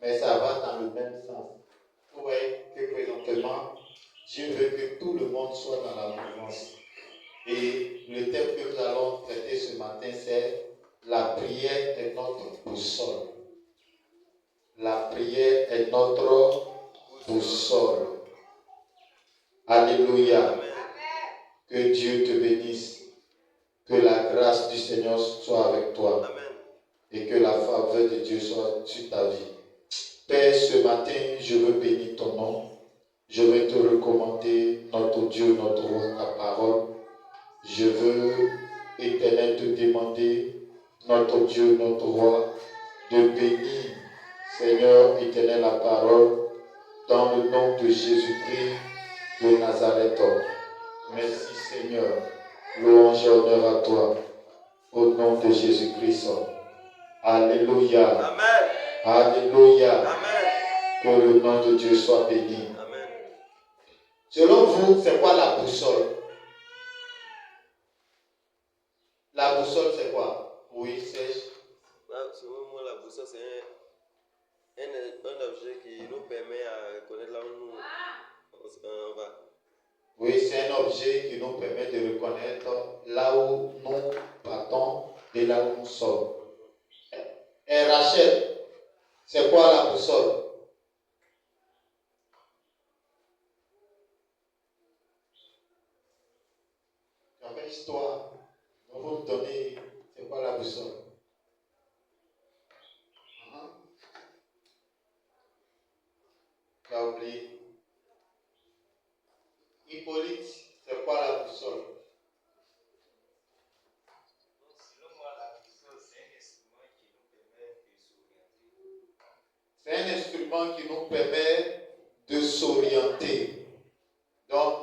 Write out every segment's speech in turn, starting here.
mais ça va dans le même sens. Vous voyez que présentement, Dieu veut que tout le monde soit dans la mouvance. Et le thème que nous allons traiter ce matin, c'est la prière est notre boussole. La prière est notre boussole. Alléluia. Que Dieu te bénisse. Que la grâce du Seigneur soit avec toi. Amen. Et que la faveur de Dieu soit sur ta vie. Père, ce matin, je veux bénir ton nom. Je vais te recommander, notre Dieu, notre roi, ta parole. Je veux, Éternel, te demander, notre Dieu, notre roi, de bénir, Seigneur, Éternel, la parole, dans le nom de Jésus-Christ de Nazareth. Merci, Seigneur. Louange et honneur à toi. Au nom de Jésus-Christ. Alléluia. Amen. Alléluia. Amen. Que le nom de Dieu soit béni. Amen. Selon vous, c'est quoi la boussole? La boussole, c'est quoi? Oui, Serge. Selon moi, la boussole, c'est un objet qui nous permet à connaître là où on va. Oui, c'est un objet qui nous permet de reconnaître là où nous partons et là où nous sommes. Et Rachel, c'est quoi la boussole? Dans une histoire, vous me donnez, c'est quoi la boussole? Tu as oublié. Hippolyte, c'est quoi la boussole? Selon moi, la boussole, c'est un instrument qui nous permet de s'orienter. C'est un instrument qui nous permet de s'orienter. Donc,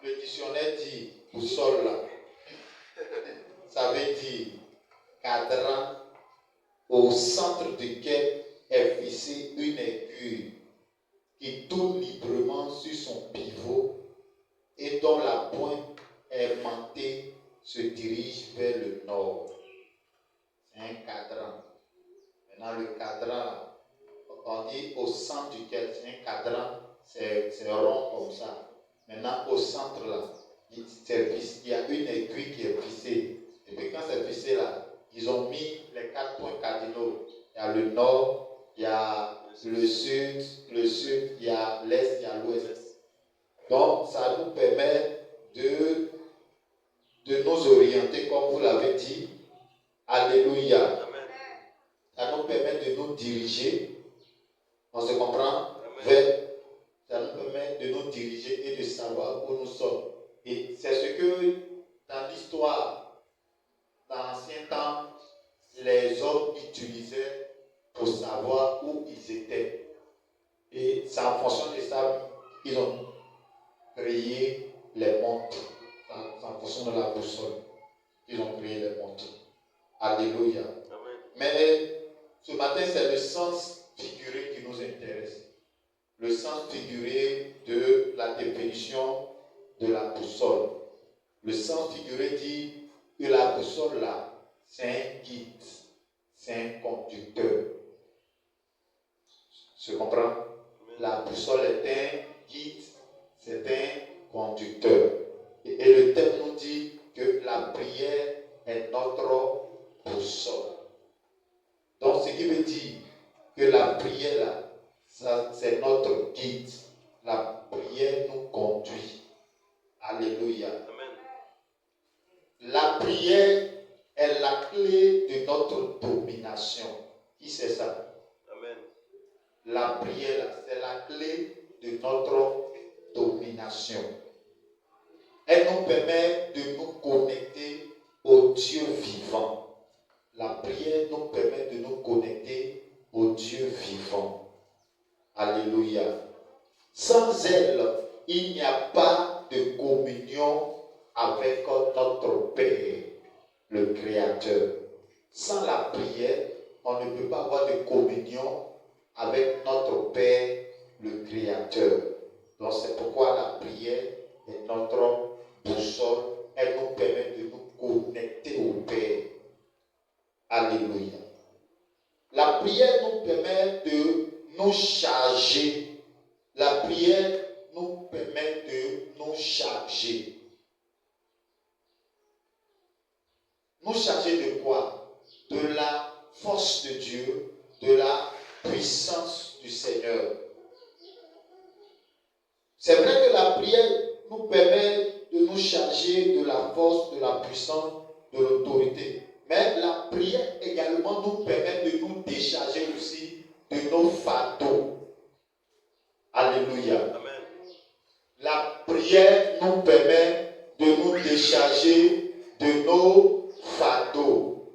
le dictionnaire dit boussole là. Ça veut dire cadran au centre duquel est fixée une aiguille qui tourne librement sur son pivot et dont la pointe aimantée se dirige vers le nord. C'est un cadran. Maintenant, le cadran, on dit au centre duquel, c'est un cadran, c'est rond comme ça. Maintenant, au centre là, il y a une aiguille qui est fixée. Et puis quand c'est fixé là, ils ont mis les 4 points cardinaux. Il y a le nord, il y a le sud, il y a l'est, il y a l'ouest. Donc, ça nous permet de nous orienter, comme vous l'avez dit. Alléluia. Amen. Ça nous permet de nous diriger. On se comprend? Amen. Ça nous permet de nous diriger et de savoir où nous sommes. Et c'est ce que, dans l'histoire, dans l'ancien temps, les hommes utilisaient pour savoir où ils étaient. Et c'est en fonction de ça, ils ont créé les montres. C'est en fonction de la boussole. Ils ont créé les montres. Alléluia. Amen. Mais ce matin, c'est le sens figuré qui nous intéresse. Le sens figuré de la définition de la boussole. Le sens figuré dit que la boussole là, c'est un guide, c'est un conducteur. Tu comprends? La boussole est un guide, c'est un conducteur. Et le thème nous dit que la prière est notre boussole. Donc, ce qui veut dire que la prière là, ça, c'est notre guide. La prière nous conduit. Alléluia. Amen. La prière est la clé de notre domination. Qui sait ça? Amen. La prière, c'est la clé de notre domination. Elle nous permet de nous connecter au Dieu vivant. La prière nous permet de nous connecter au Dieu vivant. Alléluia. Sans elle, il n'y a pas de communion avec notre Père, le Créateur. Sans la prière, on ne peut pas avoir de communion avec notre Père, le Créateur. Donc c'est pourquoi la prière est notre boussole. Elle nous permet de nous connecter au Père. Alléluia. La prière nous permet de nous charger. La prière nous permet de nous charger. Nous charger de quoi? De la force de Dieu, de la puissance du Seigneur. C'est vrai que la prière nous permet de nous charger de la force, de la puissance, de l'autorité. Mais la prière également nous permet de nous décharger aussi de nos fardeaux. Alléluia. Amen. La prière nous permet de nous décharger de nos fardeaux.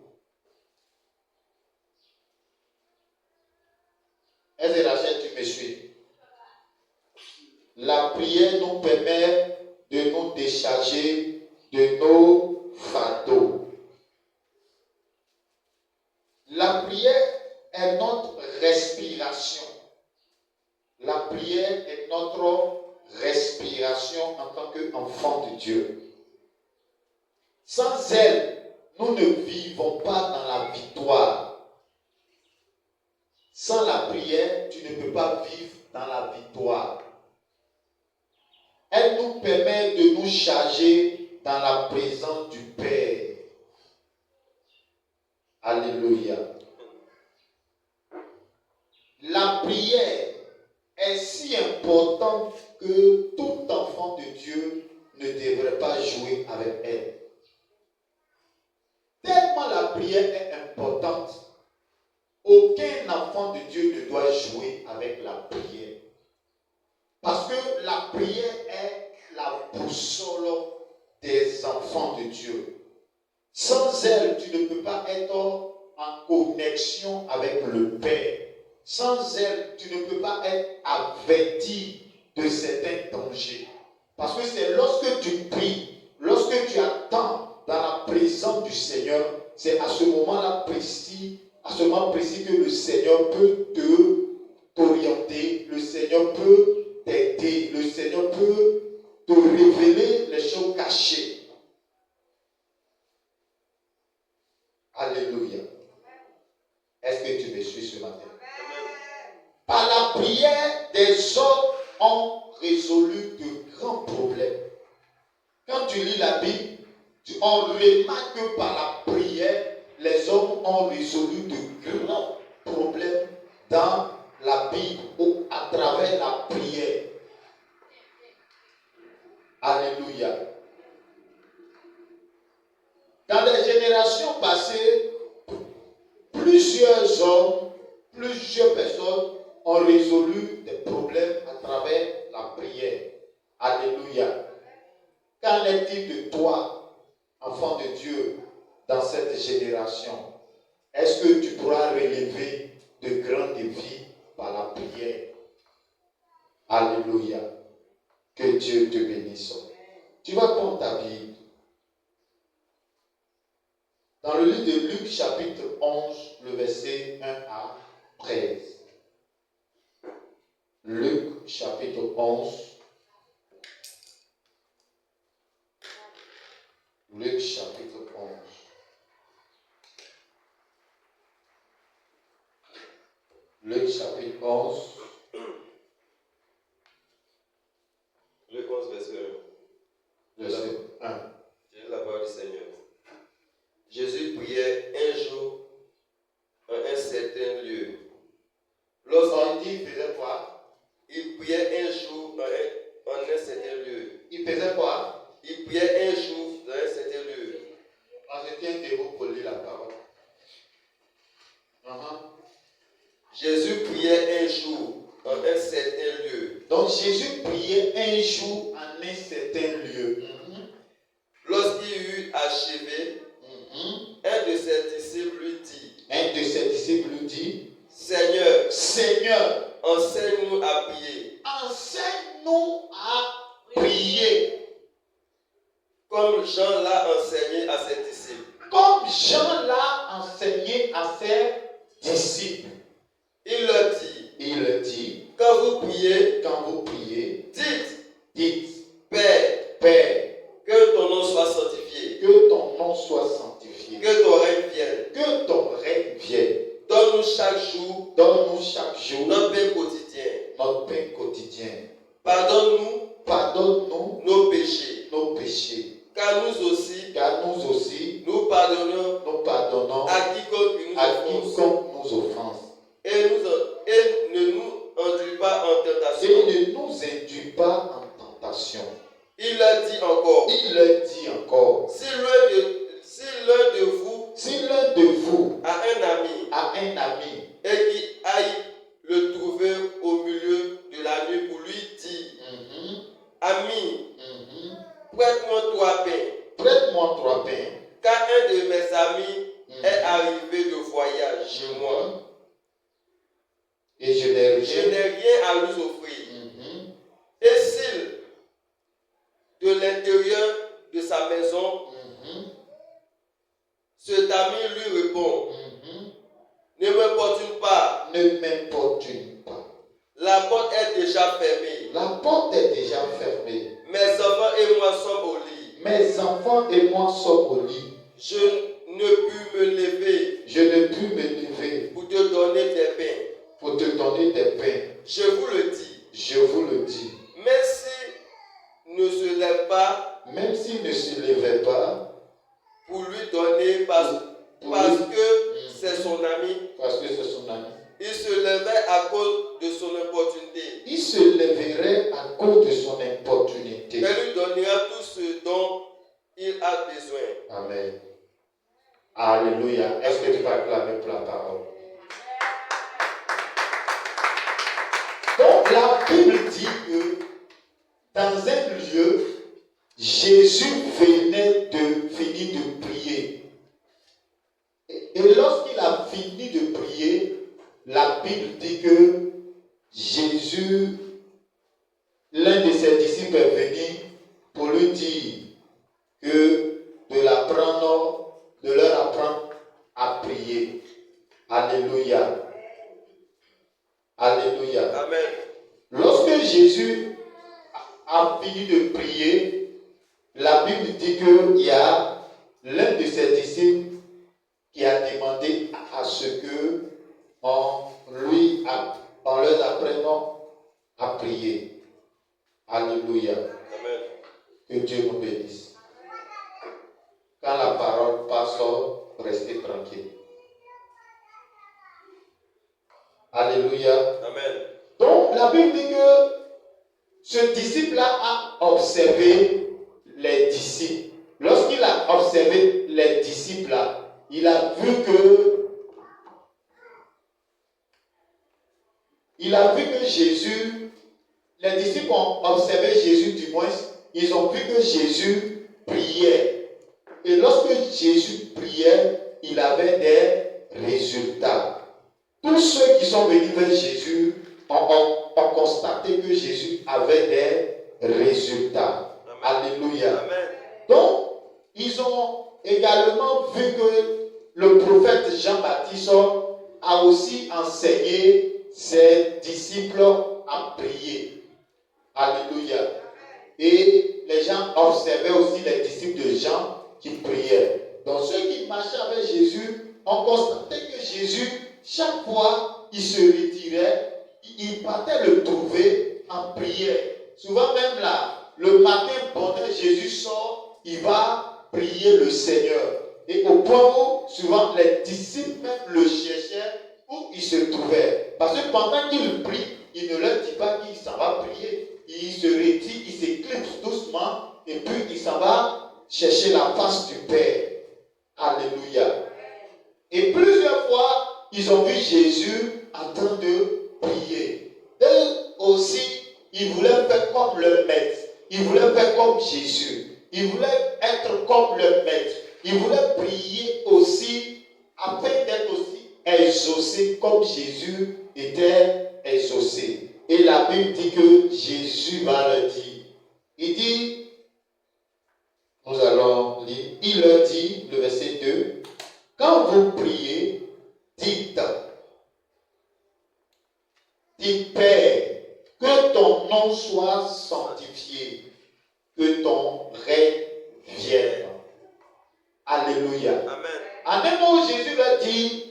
Est-ce que Rachel, tu me suis? La prière nous permet de nous décharger de nos fardeaux. La prière est notre respiration. La prière est notre respiration en tant qu'enfant de Dieu. Sans elle, nous ne vivons pas dans la victoire. Sans la prière, tu ne peux pas vivre dans la victoire. Elle nous permet de nous charger dans la présence du Père. Alléluia. La prière est si importante que tout enfant de Dieu ne devrait pas jouer avec elle. Tellement la prière est importante, aucun enfant de Dieu ne doit jouer avec la prière. Parce que la prière est la boussole des enfants de Dieu. Sans elle, tu ne peux pas être en connexion avec le Père. Sans elle, tu ne peux pas être averti de certains dangers. Parce que c'est lorsque tu pries, lorsque tu attends dans la présence du Seigneur, c'est à ce moment-là précis, que le Seigneur peut t'orienter, le Seigneur peut t'aider, le Seigneur peut te révéler les choses cachées. Alléluia. Est-ce que tu me suis ce matin? Par la prière, des hommes ont résolu de grands problèmes. Quand tu lis la Bible, on remarque que par la prière, les hommes ont résolu de grands problèmes dans la Bible ou à travers la prière. Alléluia. Dans les générations passées, plusieurs hommes, plusieurs personnes ont résolu des problèmes à travers la prière. Alléluia. Qu'en est-il de toi, enfant de Dieu, dans cette génération? Est-ce que tu pourras relever de grands défis par la prière? Alléluia. Que Dieu te bénisse. Tu vas prendre ta Bible. Dans le livre de Luc, chapitre 11, le verset 1 à 13. Luc, chapitre 11. Luc, chapitre 11. Luc, chapitre 11. Luc 11, verset 1. Verset 1. Je lis la parole du Seigneur. Jésus priait un jour en un certain lieu. Lorsqu'on dit, il faisait quoi? Il priait un jour en un certain lieu. Il faisait quoi? Il priait un jour dans un certain lieu. On se tient debout pour lire la parole. Jésus priait un jour en un certain lieu. Donc Jésus priait un jour en un certain lieu. Lorsqu'il eut achevé, un de ses disciples lui dit, Seigneur, enseigne-nous à prier. Enseigne-nous à prier. Comme Jean l'a enseigné à ses disciples. Comme Jean l'a enseigné à ses disciples. Il leur dit, quand vous priez, dites, Père, que ton nom soit sanctifié, que ton nom soit sanctifié, que ton règne vienne, que ton règne vienne. donne-nous chaque jour notre notre pain quotidien. notre pain quotidien. Pardonne-nous Pardonne-nous nos péchés, nos péchés, car nous aussi, nous pardonnons nous pardonnons à quiconque nous à offense. quiconque nous offense. Et ne nous induis pas en Et tentation. ne nous induis pas en tentation. Il leur dit encore, Il leur dit encore, si l'un de vous si l'un de vous a a un ami et qui aille le trouver au milieu de la nuit pour lui dire, ami, prête-moi 3 pains, prête-moi 3 pains, car un de mes amis est arrivé de voyage chez moi. et je n'ai Je rien. n'ai rien à lui offrir. Et s'il, de l'intérieur de sa maison, cet ami lui répond, ne m'importune pas, Ne m'importune pas. la porte est déjà fermée. La porte est déjà fermée. Mes enfants et moi sommes au lit. Mes enfants et moi sommes au lit. Je ne puis me lever Je ne puis me lever pour te donner des pains. pour te donner des pains. Je vous le dis. Je vous le dis. Mais s'il ne se lève pas Même s'il ne se levait pas, pour lui donner parce que c'est son ami, parce que c'est son ami, il se levait à cause de son opportunité. il se lèverait à cause de son importunité. Elle lui donnera tout ce dont il a besoin. Amen. Alléluia. Est-ce que tu vas acclamer pour la parole? Donc la Bible dit que dans un lieu, Jésus venait de finir de prier. Et lorsqu'il a fini de prier, la Bible dit que Jésus, l'un de ses disciples est venu pour lui dire que de leur apprendre à prier. Alléluia. Alléluia. Amen. Lorsque Jésus a fini de prier, la Bible dit qu'il y a l'un de ses disciples qui a demandé à ce que on leur apprenne à prier. Alléluia. Amen. Que Dieu nous bénisse. Quand la parole passe, restez tranquille. Alléluia. Amen. Donc la Bible dit que ce disciple-là a observé les disciples. Lorsqu'il a observé les disciples-là, il a vu que Jésus, les disciples ont observé Jésus du moins, ils ont vu que Jésus priait. Et lorsque Jésus priait, il avait des résultats. Tous ceux qui sont venus vers Jésus ont constaté que Jésus avait des résultats. Amen. Alléluia. Amen. Donc, ils ont également vu que le prophète Jean-Baptiste a aussi enseigné ses disciples à prier. Alléluia. Et les gens observaient aussi les disciples de Jean qui priaient. Donc, ceux qui marchaient avec Jésus ont constaté que Jésus, chaque fois, il se retirait, il partait le trouver en prière. Souvent même là, le matin, pendant que Jésus sort, il va prier le Seigneur. Et au point où, souvent, les disciples même le cherchaient où il se trouvait. Parce que pendant qu'il prie, il ne leur dit pas qu'il s'en va prier. Il se retire, il s'éclipse doucement, et puis il s'en va chercher la face du Père. Alléluia. Et plusieurs fois, ils ont vu Jésus en train de prier. Eux aussi, ils voulaient faire comme le maître. Ils voulaient faire comme Jésus. Ils voulaient être comme le maître. Ils voulaient prier aussi afin d'être aussi exaucés comme Jésus était exaucé. Et la Bible dit que Jésus va leur dire. Il dit, nous allons lire, il leur dit, le verset 2, quand vous priez, dites, Père, que ton nom soit sanctifié, que ton règne vienne. Alléluia. Amen. En un mot, Jésus leur dit,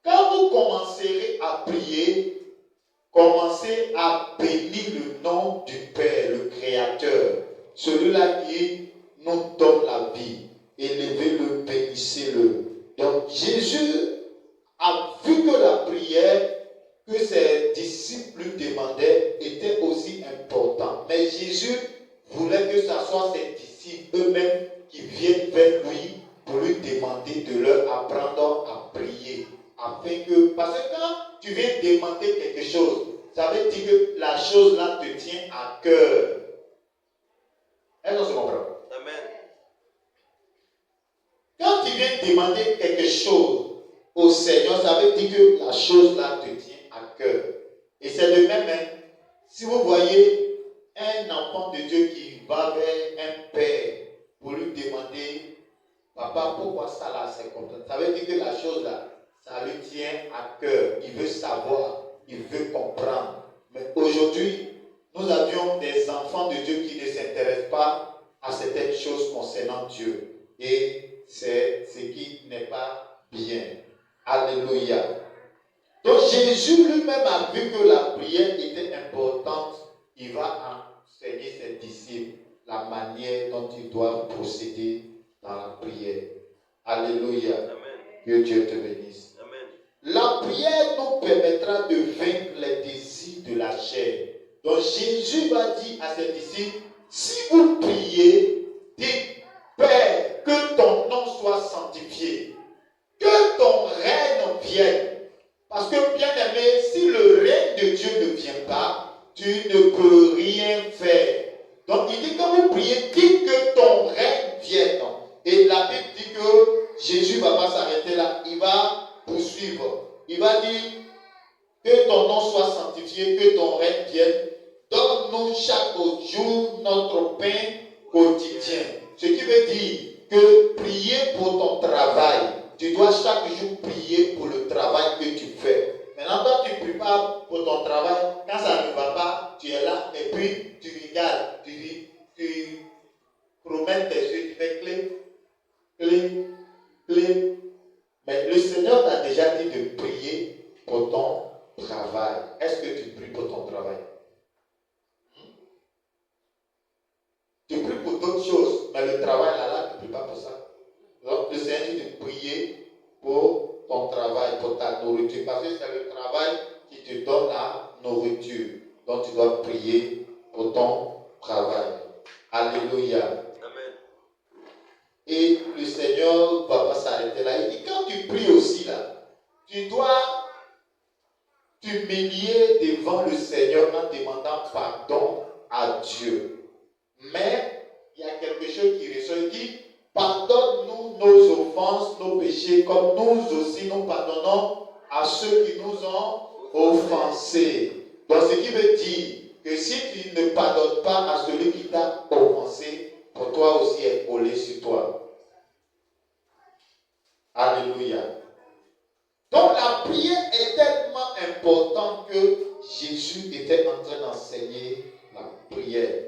quand vous commencerez à prier, commencez à bénir le nom du Père, le Créateur, celui-là qui nous donne la vie. Élevez-le, bénissez-le. Donc Jésus a vu que la prière que ses disciples lui demandaient était aussi importante. Mais Jésus voulait que ce soit ses disciples eux-mêmes qui viennent vers lui pour lui demander de leur apprendre à prier. Parce que quand tu viens demander quelque chose, ça veut dire que la chose là te tient à cœur. Est-ce qu'on se comprend? Amen. Quand tu viens demander quelque chose au Seigneur, ça veut dire que la chose là te tient à cœur. Et c'est le même, hein? Si vous voyez un enfant de Dieu qui va vers un père pour lui demander, papa, pourquoi ça là c'est comme ça? Ça veut dire que la chose là, ça lui tient à cœur. Il veut savoir, il veut comprendre. Mais aujourd'hui, nous avions des enfants de Dieu qui ne s'intéressent pas à certaines choses concernant Dieu. Et c'est ce qui n'est pas bien. Alléluia. Donc Jésus lui-même a vu que la prière était importante. Il va enseigner ses disciples la manière dont ils doivent procéder dans la prière. Alléluia. Amen. Que Dieu te bénisse. Amen. La prière nous permettra de vaincre les désirs de la chair. Donc Jésus va dire à ses disciples, si vous priez, dites, Père, que ton nom soit sanctifié, que ton règne vienne. Parce que, bien aimé, si le règne de Dieu ne vient pas, tu ne peux rien faire. Donc il dit que vous priez, dites que ton règne vienne. Et la Bible dit que Jésus ne va pas s'arrêter là, il va poursuivre. Il va dire que ton nom soit sanctifié, que ton règne vienne. Donne-nous chaque jour notre pain quotidien. Ce qui veut dire que prier pour ton travail, tu dois chaque jour prier pour le travail que tu fais. Maintenant, toi, tu ne pries pas pour ton travail. Quand ça ne va pas, tu es là et puis tu regardes, tu promènes tes yeux, tu fais clé. Mais le Seigneur t'a déjà dit de prier pour ton travail. Est-ce que tu pries pour ton travail? Tu pries pour d'autres choses, mais le travail là, tu ne pries pas pour ça. Donc, le Seigneur dit de prier pour ton travail, pour ta nourriture, parce que c'est le travail qui te donne la nourriture. Donc, tu dois prier pour ton travail. Alléluia. Amen. Et le Seigneur ne va pas s'arrêter là. Il dit, quand tu pries aussi là, tu dois t'humilier devant le Seigneur en demandant pardon à Dieu. Mais il y a quelque chose qui ressort. Il dit, pardonne-nous nos offenses, nos péchés, comme nous aussi nous pardonnons à ceux qui nous ont offensés. Donc ce qui veut dire que si tu ne pardonnes pas à celui qui t'a offensé, pour toi aussi est collé sur toi. Alléluia. Donc la prière est tellement importante que Jésus était en train d'enseigner la prière.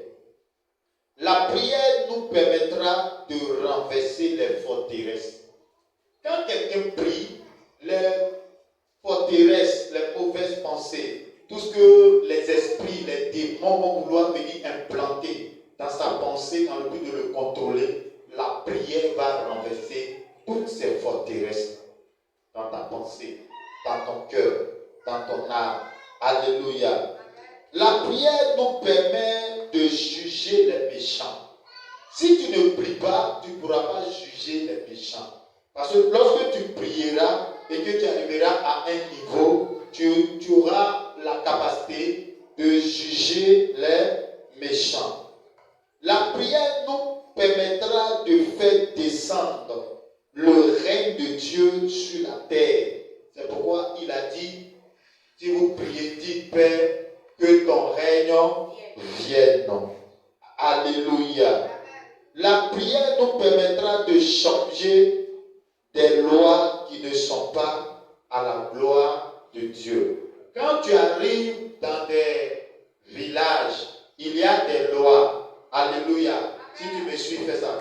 La prière nous permettra de renverser les forteresses. Quand quelqu'un prie, les forteresses, les mauvaises pensées, tout ce que les esprits, les démons vont vouloir venir implanter dans sa pensée, dans le but de le contrôler, la prière va renverser toutes ces forteresses dans ta pensée, dans ton cœur, dans ton âme. Alléluia. La prière nous permet de juger les méchants. Si tu ne pries pas, tu ne pourras pas juger les méchants. Parce que lorsque tu prieras et que tu arriveras à un niveau, tu auras la capacité de juger les méchants. La prière nous permettra de faire descendre le règne de Dieu sur la terre. C'est pourquoi il a dit, si vous priez, dites Père, que ton règne vienne. Alléluia. La prière nous permettra de changer des lois qui ne sont pas à la gloire de Dieu. Quand tu arrives dans des villages, il y a des lois. Alléluia. Si tu me suis, fais ça.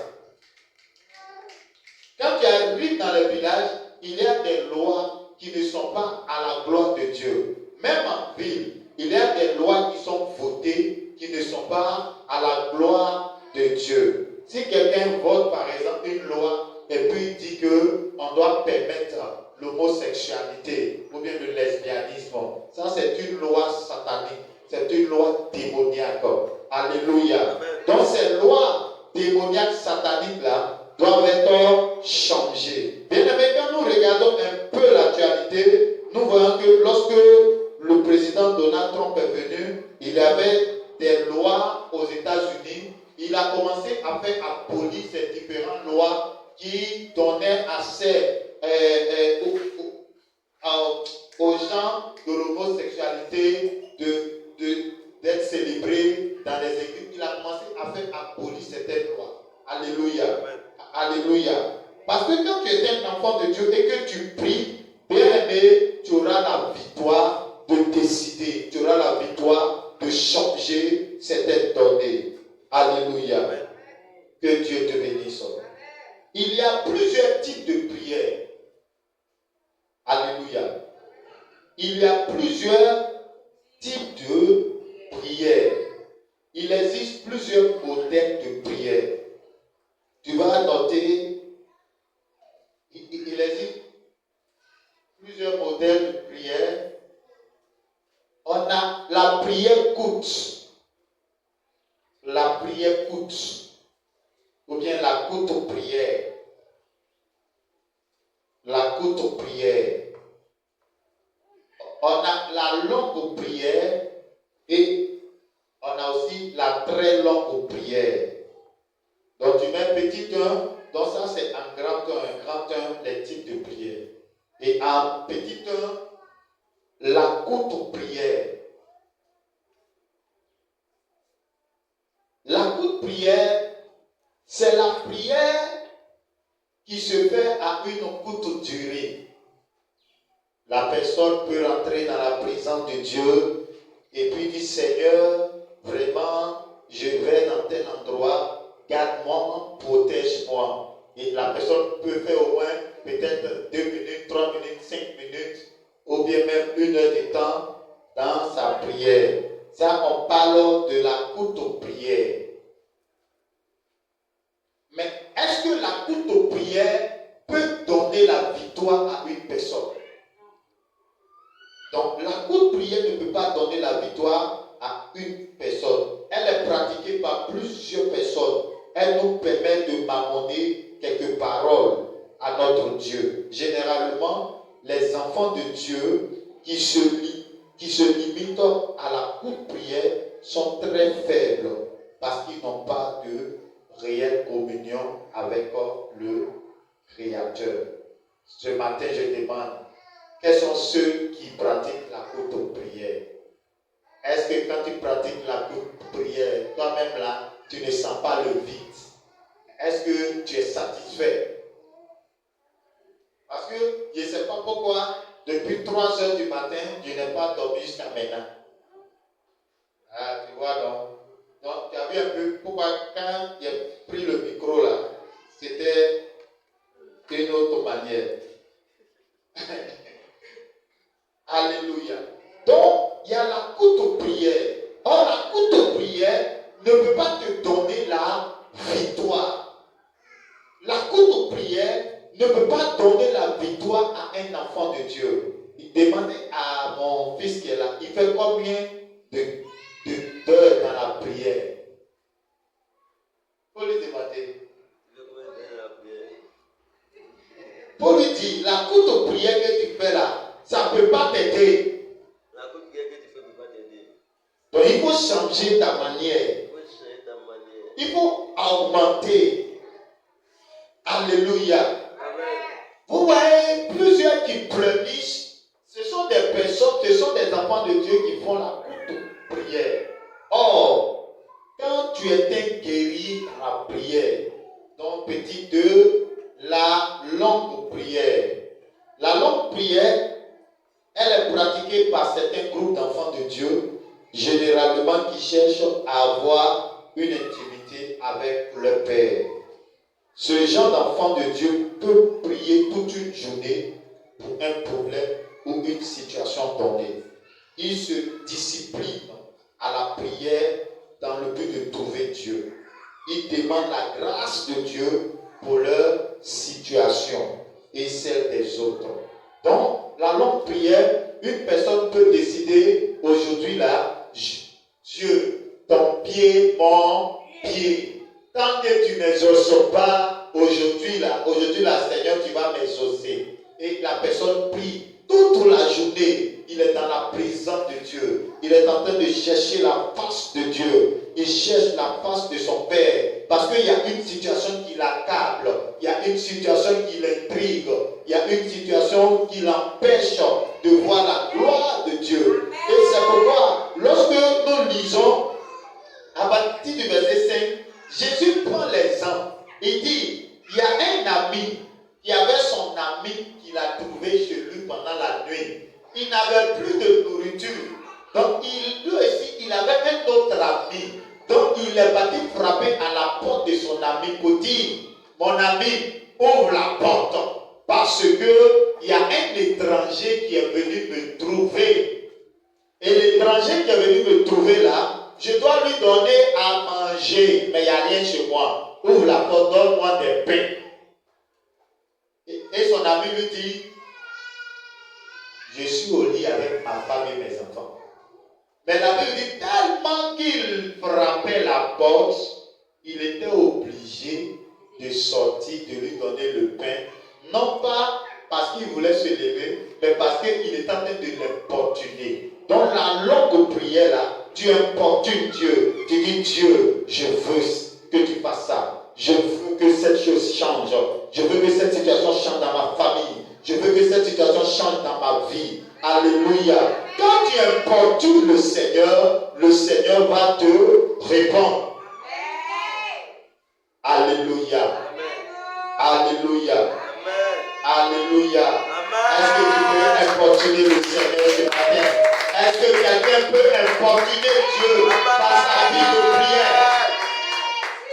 Quand tu arrives dans les villages, il y a des lois qui ne sont pas à la gloire de Dieu. Même en ville, il il y a des lois qui sont votées qui ne sont pas à la gloire de Dieu. Si quelqu'un vote par exemple une loi et puis dit qu'on doit permettre l'homosexualité ou bien le lesbianisme, ça c'est une loi satanique, c'est une loi démoniaque. Alléluia. Donc ces lois démoniaques sataniques là doivent être changées. Bien aimé, quand nous regardons un peu l'actualité, nous voyons que lorsque le président Donald Trump est venu, il y avait des lois aux États-Unis. Il a commencé à faire abolir ces différentes lois qui donnaient accès aux gens de l'homosexualité d'être célébrés dans les églises. Il a commencé à faire abolir certaines lois. Alléluia. Alléluia. Parce que quand tu es un enfant de Dieu et que tu pries, bien aimé, tu auras la victoire de décider. Tu auras la victoire de changer certaines données. Alléluia. Que Dieu te bénisse. Il y a plusieurs types de prières. Alléluia. Il y a plusieurs types de prières. Il existe plusieurs modèles de prières. Tu vas noter, il existe plusieurs modèles de prière. On a la prière courte. La prière courte. Ou bien la courte prière. La courte prière. On a la longue prière et on a aussi la très longue prière. Donc tu mets petit 1, donc ça c'est un grand 1, les types de prière. Et en petit 1, la courte prière. La courte prière, c'est la prière qui se fait à une courte durée. La personne peut rentrer dans la présence de Dieu et puis dire Seigneur, vraiment, je vais dans tel endroit, garde-moi, protège-moi. Et la personne peut faire au moins peut-être 2 minutes, 3 minutes, 5 minutes, ou bien même 1 heure de temps dans sa prière. Ça, on parle de la courte prière. Mais est-ce que la courte prière peut donner la victoire à une personne? Donc, la courte prière ne peut pas donner la victoire à une personne. Elle est pratiquée par plusieurs personnes. Elle nous permet de marmonner quelques paroles à notre Dieu. Généralement, les enfants de Dieu qui se limitent à la courte prière sont très faibles parce qu'ils n'ont pas de réelle communion avec le Créateur. Ce matin, je demande, quels sont ceux qui pratiquent la courte prière? Est-ce que quand tu pratiques la courte prière, toi-même là, tu ne sens pas le vide? Est-ce que tu es satisfait? Parce que je ne sais pas pourquoi, depuis 3 heures du matin, je n'ai pas dormi jusqu'à maintenant. Ah, tu vois donc. Donc, tu as vu un peu pourquoi quand j'ai pris le micro là, c'était une autre manière. Alléluia. Donc, il y a la courte prière. Or, la courte prière ne peut pas te donner la victoire. La courte prière ne peut pas donner la victoire à un enfant de Dieu. Il demandait à mon fils qui est là, il fait combien d'heures dans la prière? Pour lui demander. Pour lui dire, la courte prière que tu fais là, ça ne peut pas t'aider. La courte prière que tu fais ne peut pas t'aider. Donc il faut changer ta manière. Il faut augmenter. Alléluia. Amen. Vous voyez, plusieurs qui pleurnichent, ce sont des personnes, ce sont des enfants de Dieu qui font la courte prière. Or, quand tu étais guéri dans la prière, donc petit 2, la longue prière. La longue prière, elle est pratiquée par certains groupes d'enfants de Dieu, généralement qui cherchent à avoir une intimité avec leur Père. Ce genre d'enfant de Dieu peut prier toute une journée pour un problème ou une situation donnée. ils se disciplinent à la prière dans le but de trouver Dieu. Ils demandent la grâce de Dieu pour leur situation et celle des autres. Donc, la longue prière, une personne peut décider aujourd'hui là, Dieu, ton pied, mon pied. Tant que tu n'exauces pas aujourd'hui là, Seigneur, tu vas m'exaucer. Et la personne prie toute la journée. Il est dans la présence de Dieu. Il est en train de chercher la face de Dieu. Il cherche la face de son Père. Parce qu'il y a une situation qui l'accable. Il y a une situation qui l'intrigue. Il y a une situation qui l'empêche de voir la gloire de Dieu. Et c'est pourquoi, lorsque nous lisons, à partir du verset 5, Jésus prend l'exemple. Il dit, il y a un ami qui avait son ami qu'il a trouvé chez lui pendant la nuit. Il n'avait plus de nourriture. Donc, lui aussi, il avait un autre ami. Donc, il est parti frapper à la porte de son ami pour dire, mon ami, ouvre la porte. Parce qu'il y a un étranger qui est venu me trouver. Et l'étranger qui est venu me trouver là, je dois lui donner à manger, mais il n'y a rien chez moi. Ouvre la porte, donne-moi des pains. Et son ami lui dit, je suis au lit avec ma femme et mes enfants. Mais la Bible dit, tellement qu'il frappait la porte, il était obligé de sortir, de lui donner le pain. Non pas parce qu'il voulait se lever, mais parce qu'il était en train de l'importuner. Dans la longue prière là, tu importunes Dieu. Tu dis, Dieu, je veux que tu fasses ça. Je veux que cette chose change. Je veux que cette situation change dans ma famille. Je veux que cette situation change dans ma vie. Alléluia. Quand tu importunes le Seigneur va te répondre. Alléluia. Alléluia. Alléluia. Est-ce que tu peux importuner le Seigneur ce matin? Est-ce que quelqu'un peut importuner Dieu par sa vie de prière?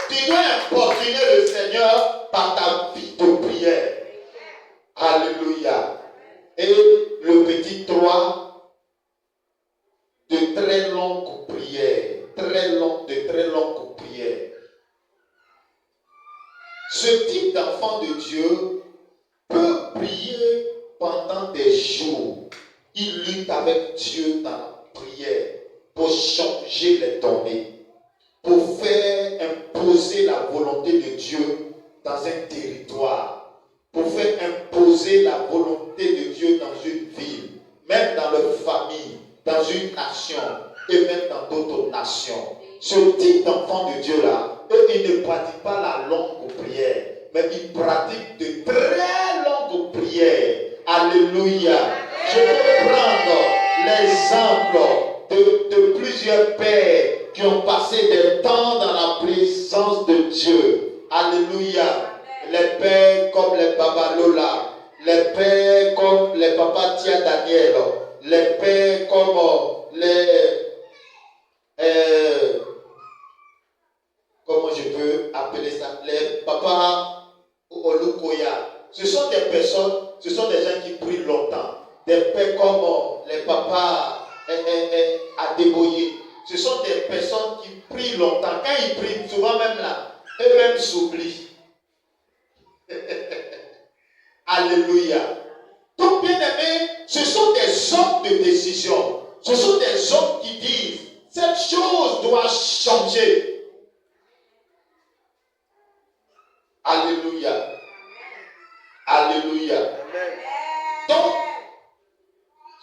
Tu dois importuner le Seigneur par ta vie de prière. Alléluia. Et le petit 3, de très longues prières. De très longues prières. Ce type d'enfant de Dieu peut prier pendant des jours. Il lutte avec Dieu dans la prière pour changer les données, pour faire imposer la volonté de Dieu dans un territoire, pour faire imposer la volonté de Dieu dans une ville, même dans leur famille, dans une nation et même dans d'autres nations. Ce type d'enfant de Dieu-là, eux, ils ne pratiquent pas la longue prière, mais ils pratiquent de très longues prières. Alléluia. Je peux prendre l'exemple de plusieurs pères qui ont passé des temps dans la présence de Dieu. Alléluia. Les pères comme les Baba Lola, les pères comme les Papa Tia Daniel, les pères comme les... comment je peux appeler ça? Les Papa Olukoya. Ce sont des personnes, ce sont des gens qui prient longtemps. Des pères comme les Papas Adeboye. Ce sont des personnes qui prient longtemps. Quand ils prient, souvent même là, eux-mêmes s'oublient. Alléluia. Donc, bien aimé, ce sont des hommes de décision. Ce sont des hommes qui disent, cette chose doit changer. Alléluia. Alléluia. Donc,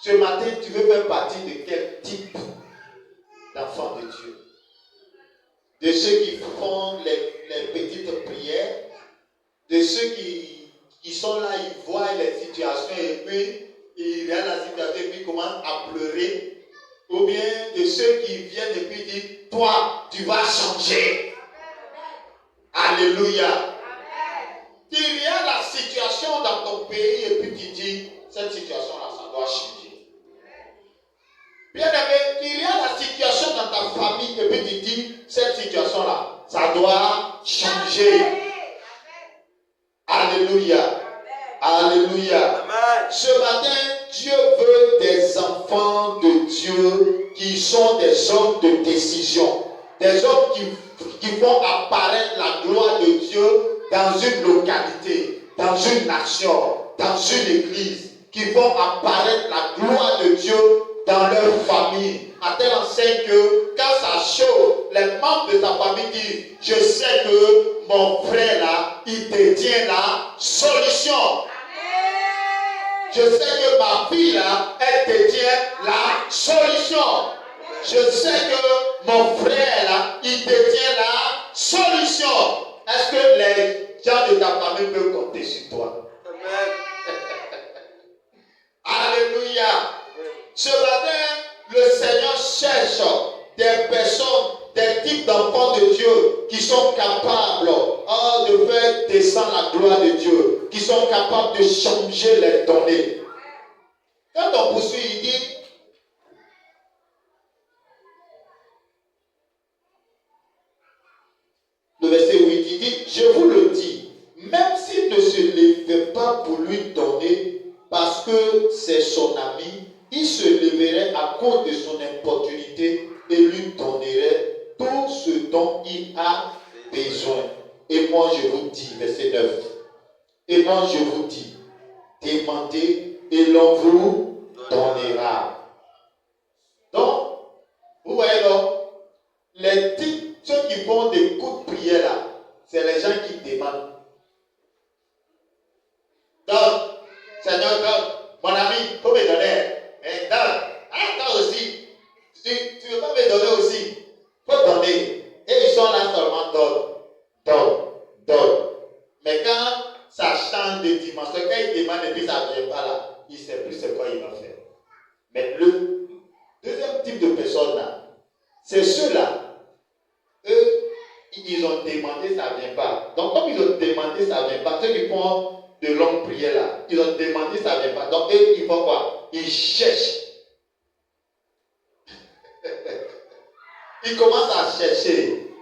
ce matin, tu veux faire partie de quel type d'enfant de Dieu? De ceux qui font les petites prières, de ceux qui sont là, ils voient les situations et puis ils regardent la situation et puis commencent à pleurer, ou bien de ceux qui viennent et puis disent, toi, tu vas changer. Alléluia. Tu regardes la situation dans ton pays et puis tu dis, cette situation-là, ça doit changer. Bien aimé, tu regardes la situation dans ta famille et puis tu dis, cette situation-là, ça doit changer. Alléluia. Alléluia. Amen. Ce matin, Dieu veut des enfants de Dieu. Dieu qui sont des hommes de décision, des hommes qui font apparaître la gloire de Dieu dans une localité, dans une nation, dans une église, qui font apparaître la gloire de Dieu dans leur famille, à telle enseigne que quand ça chaud, les membres de sa famille disent, je sais que mon frère là, il détient la solution. Je sais que ma fille là, elle détient la solution. Je sais que mon frère là, il détient la solution. Est-ce que les gens de ta famille peuvent compter sur toi? Amen. Alléluia. Ce matin, le Seigneur cherche des personnes, des types d'enfants de Dieu qui sont capables de faire descendre la gloire de Dieu, qui sont capables de changer les données. Quand on poursuit, il dit, le verset 8, il dit, je vous le dis, même s'il ne se levait pas pour lui donner, parce que c'est son ami, il se leverait à cause de son importunité et lui donnerait tout ce dont il a besoin. Et moi je vous dis, verset 9, et moi je vous dis, demandez et l'on vous donnera. Donc, vous voyez donc, les types, ceux qui font des coups de prière là, c'est les gens qui demandent. Donc, Seigneur, donne, mon ami, il faut me donner. Mais donne, toi aussi. Tu ne veux pas me donner aussi. Il faut donner. Et ils sont là seulement, donne. Mais quand ça change de dimension, quand il demande et puis ça ne vient pas là, il ne sait plus ce quoi il va faire. Mais le deuxième type de personnes là, c'est ceux-là, eux, ils ont demandé, ça ne vient pas. Donc comme ils ont demandé, ça ne vient pas, ceux qui font de longues prières là, ils ont demandé, ça ne vient pas. Donc eux, ils font quoi? Ils cherchent. Ils commencent à chercher.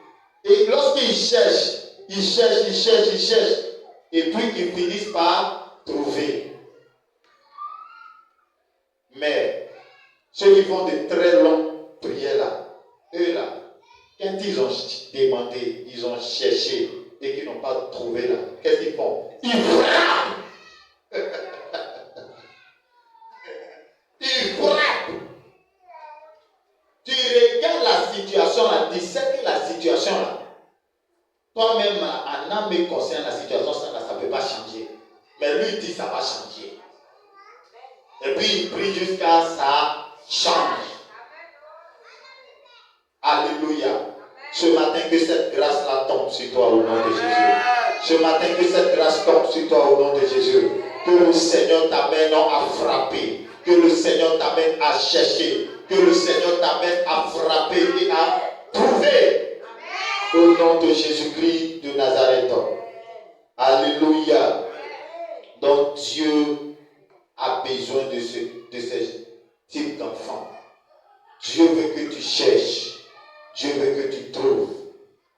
Et lorsqu'ils cherchent, et puis ils finissent par trouver. Mais ceux qui font de très longues prières là, eux là, quand ils ont demandé, ils ont cherché et qu'ils n'ont pas trouvé là, qu'est-ce qu'ils font? Ils frappent. Ils frappent. Tu regardes la situation là, tu sais que la situation là, toi-même, en âme et conscience, la situation, ça ne peut pas changer. Mais lui, il dit ça va changer. Et puis, il prie jusqu'à ça change. Alléluia. Ce matin, que cette grâce-là tombe sur toi au nom de Jésus. Ce matin, que cette grâce tombe sur toi au nom de Jésus. Que le Seigneur t'amène à frapper. Que le Seigneur t'amène à chercher. Que le Seigneur t'amène à frapper et à trouver. Au nom de Jésus-Christ de Nazareth. Alléluia. Donc Dieu a besoin de ce type d'enfant. Dieu veut que tu cherches. Dieu veut que tu trouves.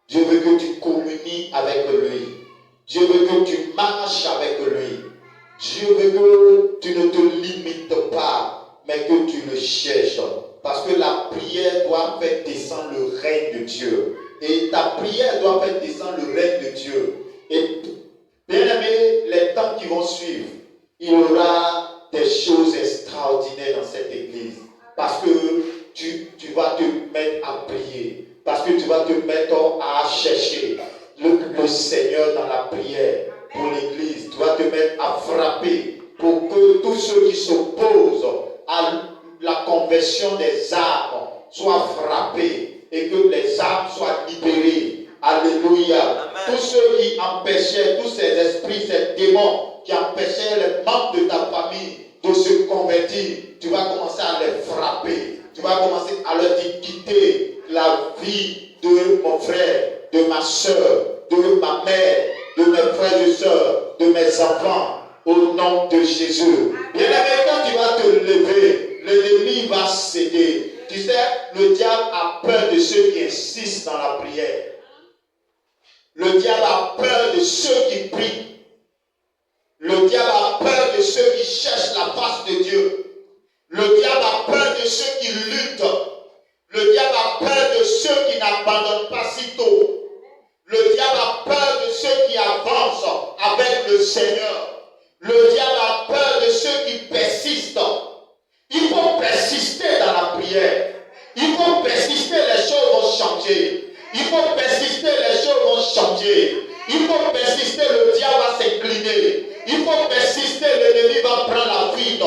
Dieu veut que tu communies avec lui. Dieu veut que tu marches avec lui. Dieu veut que tu ne te limites pas, mais que tu le cherches. Parce que la prière doit faire descendre le règne de Dieu. Et ta prière doit faire descendre le règne de Dieu. Et bien aimé, les temps qui vont suivre, il y aura des choses extraordinaires dans cette église. Parce que tu vas te mettre à prier. Parce que tu vas te mettre à chercher le Seigneur dans la prière pour l'église. Tu vas te mettre à frapper pour que tous ceux qui s'opposent à la conversion des âmes soient frappés. Et que les âmes soient libérées. Alléluia. Amen. Tous ceux qui empêchaient, tous ces esprits, ces démons qui empêchaient les membres de ta famille de se convertir, tu vas commencer à les frapper. Tu vas commencer à leur dire quitter la vie de mon frère, de ma soeur, de ma mère, de mes frères et sœurs, de mes enfants, au nom de Jésus. Bien aimé, quand tu vas te lever, l'ennemi va céder. Tu sais, le diable a peur de ceux qui insistent dans la prière. Le diable a peur de ceux qui prient. Le diable a peur de ceux qui cherchent la face de Dieu. Le diable a peur de ceux qui luttent. Le diable a peur de ceux qui n'abandonnent pas si tôt. Le diable a peur de ceux qui avancent avec le Seigneur. Le diable a peur de ceux qui persistent. Il faut persister dans la prière. Il faut persister, les choses vont changer. Il faut persister, les choses vont changer. Il faut persister, le diable va s'incliner. Il faut persister, l'ennemi va prendre la fuite.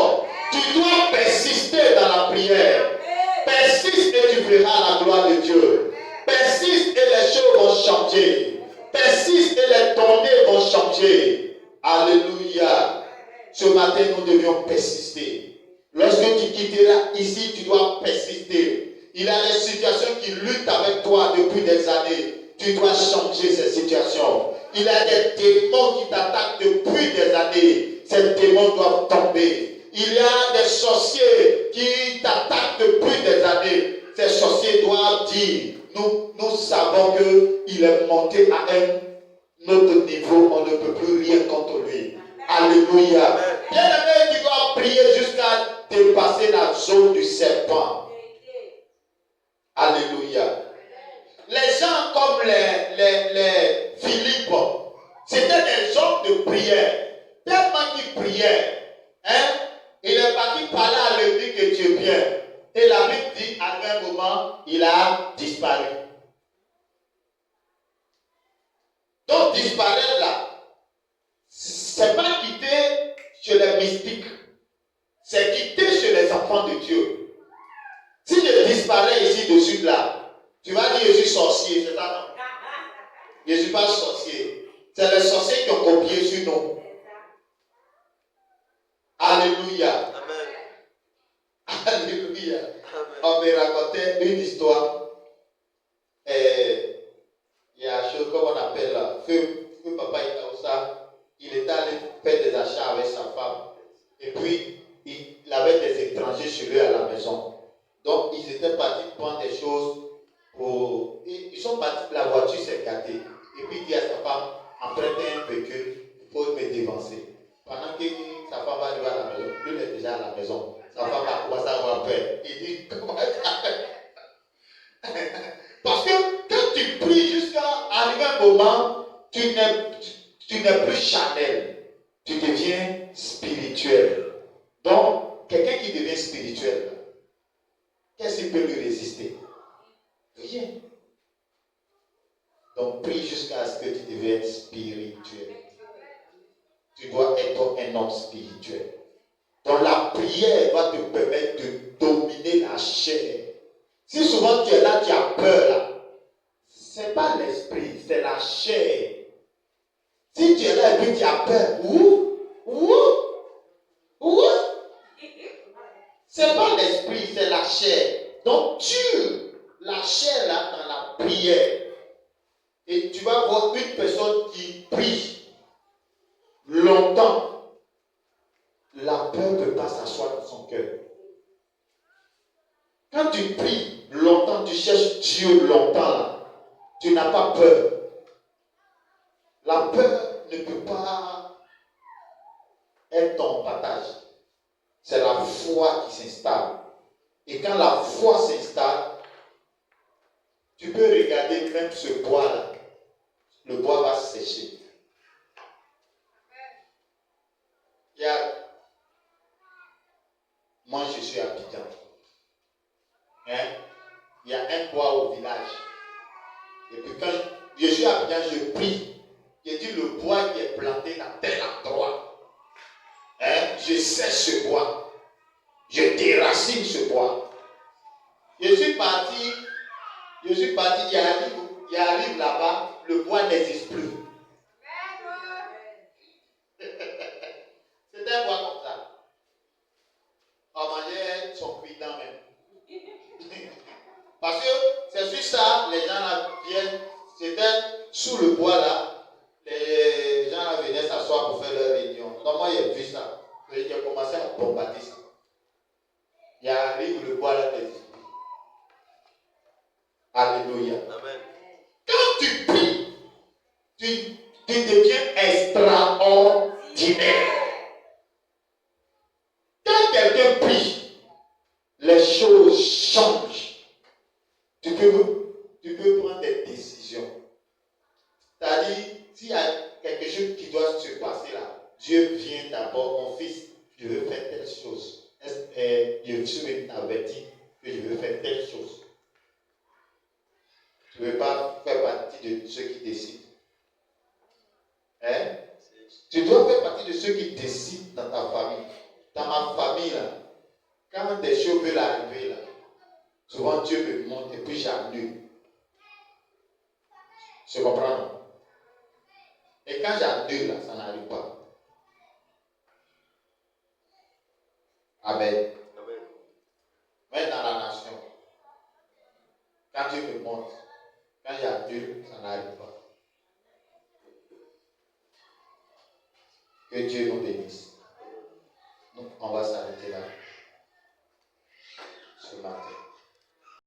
Tu dois persister dans la prière. Persiste et tu verras la gloire de Dieu. Persiste et les choses vont changer. Persiste et les tournées vont changer. Alléluia. Ce matin, nous devions persister. Lorsque tu quitteras ici, tu dois persister. Il y a des situations qui luttent avec toi depuis des années. Tu dois changer ces situations. Il y a des démons qui t'attaquent depuis des années. Ces démons doivent tomber. Il y a des sorciers qui t'attaquent depuis des années. Ces sorciers doivent dire, nous savons qu'il est monté à un autre niveau, on ne peut plus rien contre lui. Alléluia. Bien-aimé, tu dois prier jusqu'à dépasser la zone du serpent. Alléluia. Les gens comme les Philippe, c'était des hommes de prière. Tellement qu'ils priaient, il est parti parler à l'ennemi éthiopien. Et la Bible dit, à un moment, il a disparu. Donc, disparaître là, c'est pas quitter chez les mystiques, c'est quitter chez les enfants de Dieu. Si je disparais ici dessus là, tu vas dire je suis sorcier, c'est ça non? Je ne suis pas sorcier. C'est les sorciers qui ont copié sur nous. Alléluia. Amen. Alléluia. Amen. On me racontait une histoire. Il y a un chose comme on appelle là, feu papa Itaoussa, il était allé faire des achats avec sa femme. Et puis, il avait des étrangers chez lui à la maison. Donc, ils étaient partis prendre des choses pour... Ils sont partis, la voiture s'est gâtée. Et puis, il dit à sa femme, empruntez un véhicule, il faut me dévancer. Pendant que sa femme va arriver à la maison, lui il est déjà à la maison. Sa femme va commencer à avoir peur. Il dit, comment ça? Parce que quand tu pries jusqu'à arriver un moment, tu n'es plus charnel. Tu deviens spirituel. Donc, quelqu'un qui devient spirituel, qu'est-ce qui peut lui résister? Rien. Donc, prie jusqu'à ce que tu deviennes spirituel. Tu dois être un homme spirituel. Donc, la prière va te permettre de dominer la chair. Si souvent tu es là, tu as peur là, ce n'est pas l'esprit, c'est la chair. Si tu es là et puis tu as peur, c'est pas l'esprit, c'est la chair. Donc tue la chair là dans la prière. Et tu vas voir une personne qui prie longtemps. La peur ne peut pas s'asseoir dans son cœur. Quand tu pries longtemps, tu cherches Dieu longtemps là, tu n'as pas peur. La peur ne peut pas être ton partage. C'est la foi qui s'installe. Et quand la foi s'installe, tu peux regarder même ce bois là. Le bois va sécher. Regarde. Moi je suis à Abidjan. Il y a un bois au village. Et puis quand je suis à Abidjan, je prie. Je dis le bois qui est planté dans tel endroit. Je sèche ce bois. Je déracine ce bois. Je suis parti, il arrive là-bas, le bois n'existe plus. C'est un bois comme ça. On mangeait son cuitan même. Parce que c'est sur ça, les gens là viennent, c'était sous le bois là, les gens là venaient s'asseoir pour faire leur réunion. Donc moi j'ai vu ça, j'ai commencé à bombarder ça. Il arrive le bois là des... Alléluia. Amen. Quand tu pries, tu deviens extraordinaire. Quand quelqu'un prie, Tu peux prendre des décisions. C'est-à-dire, s'il y a quelque chose qui doit se passer là, Dieu vient d'abord, mon fils, je veux faire telle chose. Je suis averti que je veux faire telle chose. Tu ne veux pas faire partie de ceux qui décident. Hein? Tu dois faire partie de ceux qui décident dans ta famille. Dans ma famille, là, quand des choses veulent arriver, là, souvent Dieu me montre et puis j'annule. Tu comprends? Non? Et quand j'annule, là, ça n'arrive pas. Amen. Amen. Mais dans la nation, quand Dieu me montre, quand j'annule, ça n'arrive pas. Que Dieu nous bénisse. Donc, on va s'arrêter là ce matin.